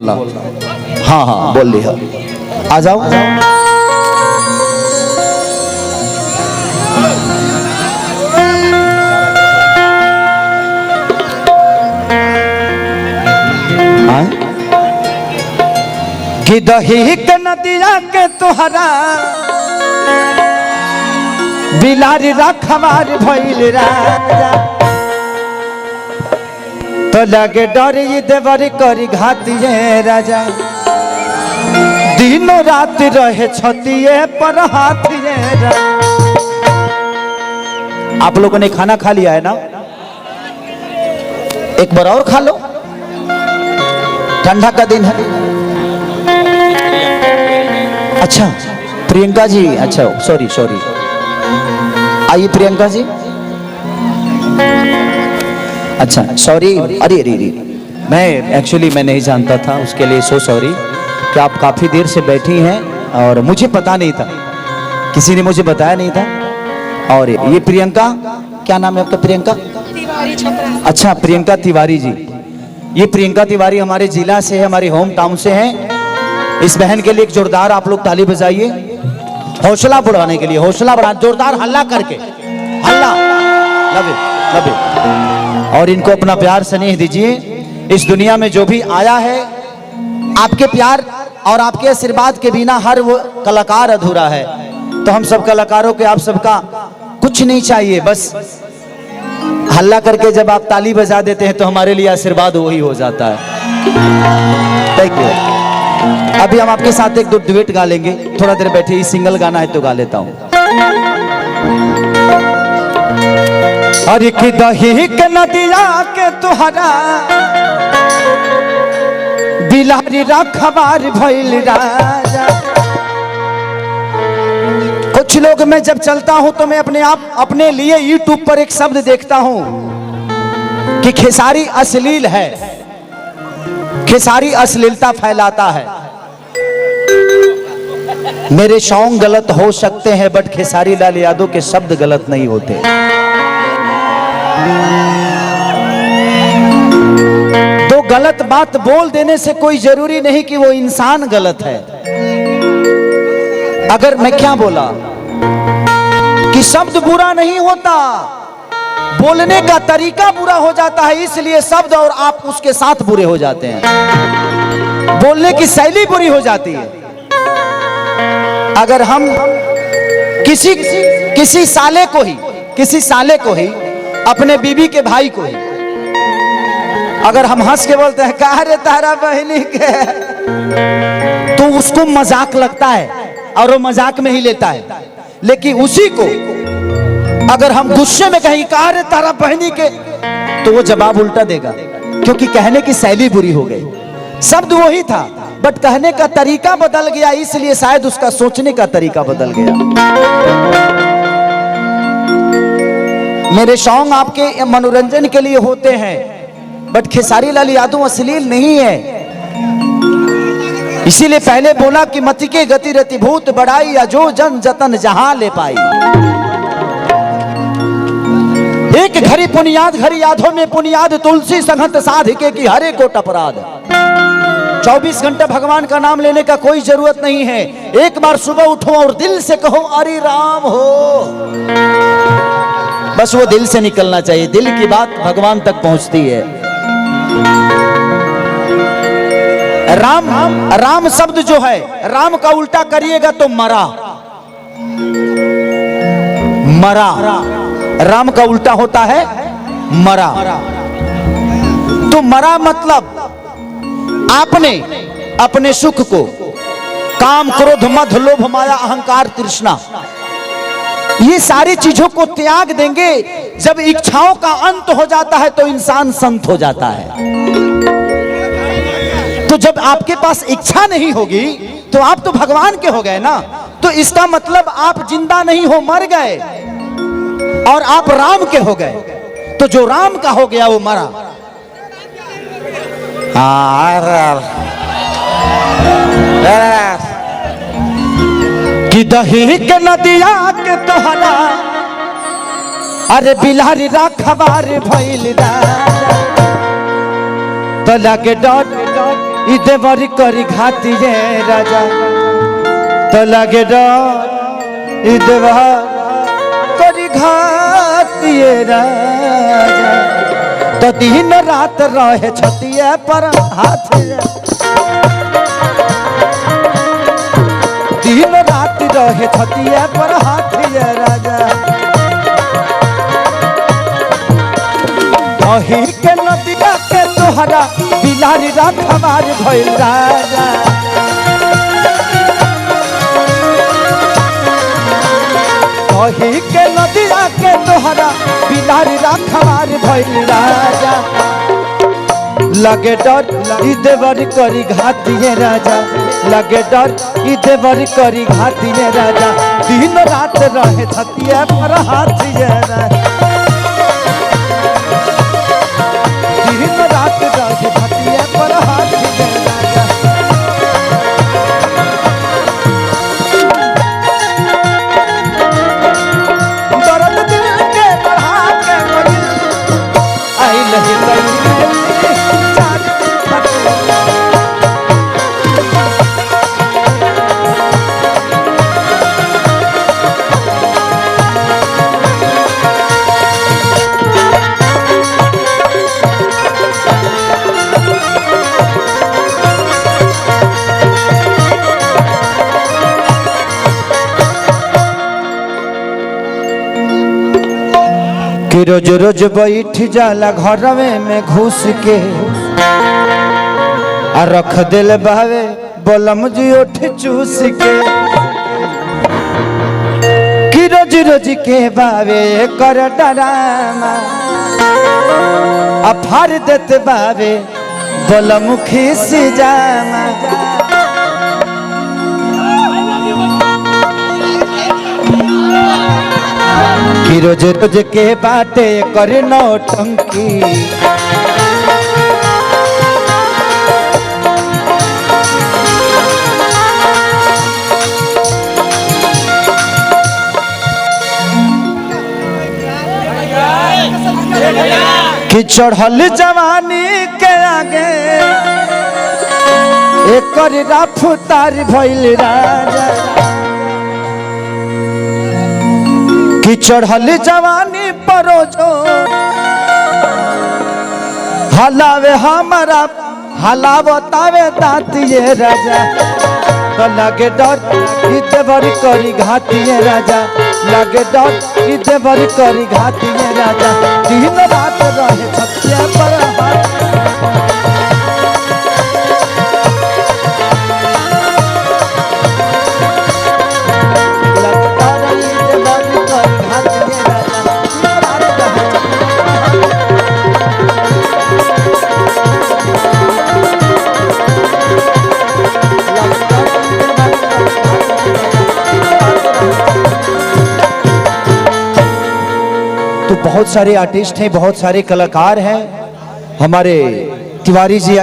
हाँ हाँ बोल लिया। आ जाओ। कि दही के नदिया के तोहरा बिलारी रखवार भइल राजा, तो लगे डर देवर करी घातिए राजा, दिनों रात रहे छतिए पर हाथिए राजा। आप लोगों ने खाना खा लिया है ना? एक बार और खा लो, ठंडा का दिन है। अच्छा प्रियंका जी, अच्छा सॉरी सॉरी, आइए प्रियंका जी। अच्छा सॉरी, अरे अरे अरे, मैं एक्चुअली मैं नहीं जानता था, उसके लिए सो सॉरी कि आप काफ़ी देर से बैठी हैं और मुझे पता नहीं था, किसी ने मुझे बताया नहीं था। और ये प्रियंका, क्या नाम है आपका? प्रियंका तिवारी छपरा। अच्छा प्रियंका तिवारी जी, ये प्रियंका तिवारी हमारे जिला से है, हमारी होम टाउन से हैं। इस बहन के लिए एक जोरदार आप लोग ताली बजाइए, हौसला बढ़ाने के लिए, हौसला बढ़ा, जोरदार हल्ला करके, हल्ला। Love it, love it. और इनको अपना प्यार स्नेह दीजिए। इस दुनिया में जो भी आया है, आपके प्यार और आपके आशीर्वाद के बिना हर वो कलाकार अधूरा है। तो हम सब कलाकारों के, आप सबका कुछ नहीं चाहिए, बस हल्ला करके जब आप ताली बजा देते हैं तो हमारे लिए आशीर्वाद वही हो जाता है। Thank you. अभी हम आपके साथ एक दो डुएट गा लेंगे, थोड़ा देर बैठे, सिंगल गाना है तो गा लेता हूं। अरे कि दही के नदिया के तुहरा बिलारी रखवार भइल राजा। कुछ लोग, मैं जब चलता हूं तो मैं अपने आप अपने लिए यूट्यूब पर एक शब्द देखता हूं कि खेसारी अश्लील है, खेसारी अश्लीलता फैलाता है। मेरे सॉन्ग गलत हो सकते हैं बट खेसारी लाल यादव के शब्द गलत नहीं होते। तो गलत बात बोल देने से कोई जरूरी नहीं कि वो इंसान गलत है। अगर मैं क्या बोला कि शब्द बुरा नहीं होता, बोलने का तरीका बुरा हो जाता है, इसलिए शब्द और आप उसके साथ बुरे हो जाते हैं। बोलने की शैली बुरी हो जाती है। अगर हम किसी साले को ही अपने बीबी के भाई को ही अगर हम हंस के बोलते हैं कहा रे तारा बहनी के, तो उसको मजाक लगता है और वो मजाक में ही लेता है। लेकिन उसी को अगर हम गुस्से में कहें कहा रे तारा बहनी के, तो वो जवाब उल्टा देगा, क्योंकि कहने की शैली बुरी हो गई। शब्द वही था बट कहने का तरीका बदल गया, इसलिए शायद उसका सोचने का तरीका बदल गया। मेरे सॉन्ग आपके मनोरंजन के लिए होते हैं बट खेसारी लाल यादव अश्लील नहीं है। इसीलिए पहले बोला कि मति के गति रति भूत बढ़ाई, या जो जन जतन जहां ले पाई। एक घड़ी पुनियाद घड़ी यादों में पुनियाद, तुलसी संगत साधिके की हरे को टपराध। 24 घंटे भगवान का नाम लेने का कोई जरूरत नहीं है। एक बार सुबह उठो और दिल से कहो अरे राम हो, बस वो दिल से निकलना चाहिए। दिल की बात भगवान तक पहुंचती है। राम, राम शब्द जो है, राम का उल्टा करिएगा तो मरा, मरा। राम का उल्टा होता है मरा। तो मरा मतलब आपने अपने सुख को, काम क्रोध मद लोभ माया अहंकार तृष्णा, ये सारी चीजों को त्याग देंगे। जब इच्छाओं का अंत हो जाता है तो इंसान संत हो जाता है। तो जब आपके पास इच्छा नहीं होगी तो आप तो भगवान के हो गए ना। तो इसका मतलब आप जिंदा नहीं हो, मर गए, और आप राम के हो गए। तो जो राम का हो गया वो मरा। कि दही के नदिया के तोहरा अरे बिलारी रखवार भइल राजा, तो लगे डट देवर करी घाती ये राजा तो लगे डर देवर करी घाती ये राजा तो दिन रात रहे छतिया पर हाथ दिन रात रहे छतिया पर हाथ ये राजा अही के नदिया के तोहरा बिलारी रात हमार भइल राजा अही के नदिया के तोहरा बिलारी रात हमार भइल राजा लगे डर देवर करी घातिए राजा लगे डर देवर करी घातिए राजा दिन रात रहे छतिया पर हाथ ये दिन रात रहे छतिया पर हाथ ये राजा दर्द दिल के बढ़ा के आई नहीं कि रोज रोज बैठ जाला घर में घुस के आ रख दिल बावे बोलम जी उठ चूस के कि रोज रोज के बावे कर डरामा आ फाड़ देते बावे बोलम खीस जामा कि रोज रोज के बाटे कर नौटंकी कि चढ़ल जवानी के आगे एक रफ्तार भइल राजा कि चढ़ल जवानी परो जो हलावे हमारा हलावतावे दातिए राजा तो लगे डर देवर करी घातिए राजा लगे डर देवर करी घातिए राजा दिन रात रहे छतिया पर हाथ तो बहुत सारे आर्टिस्ट हैं बहुत सारे कलाकार हैं हमारे तिवारी जी